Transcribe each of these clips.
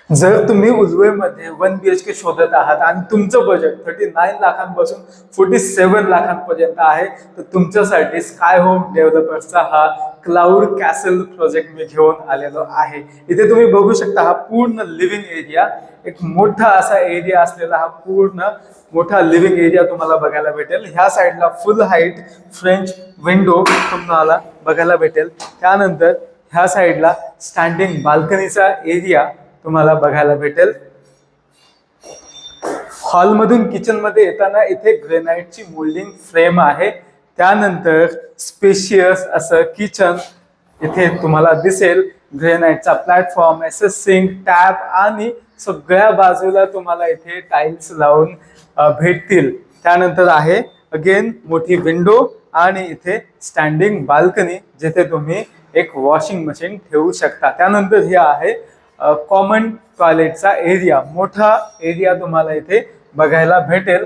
जर तुम्ही उजवेमध्ये 1 BHK शोधत आहात आणि तुमचं बजेट 39 लाखांपासून 47 लाखांपर्यंत आहे, तर तुमच्यासाठी स्काय होम डेव्हलपर्सचा हा क्लाउड कॅसल प्रोजेक्ट मी घेऊन आलेलो आहे. इथे तुम्ही बघू शकता हा पूर्ण लिव्हिंग एरिया, एक मोठा असा एरिया असलेला हा पूर्ण मोठा लिव्हिंग एरिया तुम्हाला बघायला भेटेल. ह्या साईडला फुल हाईट फ्रेंच विंडो तुम्हाला बघायला भेटेल. त्यानंतर ह्या साईडला स्टँडिंग बाल्कनीचा एरिया तुम्हाला बघायला भेटेल. हॉलमधून किचनमध्ये येताना इथे ग्रेनाइटची मोल्डिंग फ्रेम आहे. त्यानंतर स्पेशियस असं किचन इथे तुम्हाला दिसेल. ग्रेनाइटचा प्लॅटफॉर्म, एसएस सिंक, टॅप आणि सगळ्या बाजूला तुम्हाला इथे टाइल्स लावून भेटतील. त्यानंतर आहे अगेन मोठी विंडो आणि इथे स्टँडिंग बाल्कनी जिथे तुम्ही एक वॉशिंग मशीन ठेवू शकता. त्यानंतर हे आहे कॉमन टॉयलेटचा एरिया, मोठा एरिया तुम्हाला इथे बघायला भेटेल.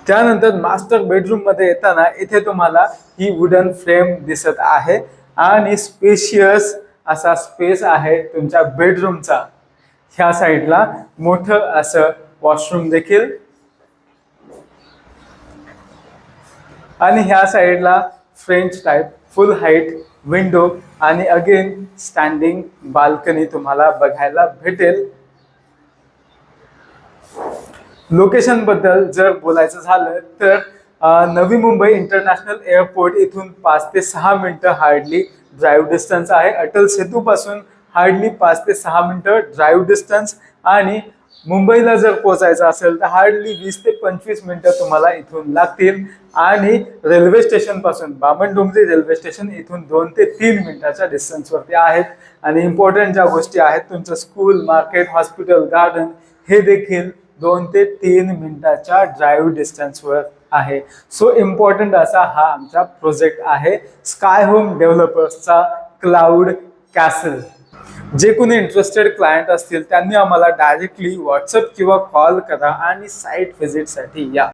त्यानंतर मास्टर बेडरूम मध्ये येताना इथे तुम्हाला ही वुडन फ्रेम दिसत आहे आणि स्पेशियस असा स्पेस आहे तुमच्या बेडरूमचा. ह्या साईडला मोठं असं वॉशरूम देखील आणि ह्या साईडला फ्रेंच टाइप फुल हाईट विंडो आणि अगेन स्टँडिंग बाल्कनी तुम्हाला बघायला भेटेल. लोकेशन बद्दल जर बोलायचं झालं तर नवी मुंबई इंटरनॅशनल एअरपोर्ट इथून 5 ते 6 मिनिटं हार्डली ड्राईव्ह डिस्टन्स आहे. अटल सेतू पासून हार्डली 5 ते 6 मिनिटं ड्राईव्ह डिस्टन्स आणि मुंबईला जर पोहोचायचं असेल तर हार्डली 20 ते 25 मिनिटं तुम्हाला इथून लागतील. आणि रेल्वे स्टेशन पासून बामणडोंगरी रेल्वे स्टेशन इथून 2 ते 3 मिनिटाच्या डिस्टन्सवरती आहेत. आणि इम्पॉर्टंट ज्या गोष्टी आहेत तुमचं स्कूल, मार्केट, हॉस्पिटल, गार्डन हे देखील 2 ते 3 मिनिटाच्या ड्राईव्ह डिस्टन्सवर आहे. सो इम्पॉर्टंट असा हा आमचा प्रोजेक्ट आहे स्काय होम डेव्हलपर्सचा क्लाउड कॅसल. जे कोणी इंटरेस्टेड क्लायंट असतील त्यांनी आम्हाला डायरेक्टली व्हॉट्सअप किंवा कॉल करा आणि साईट व्हिजिटसाठी या.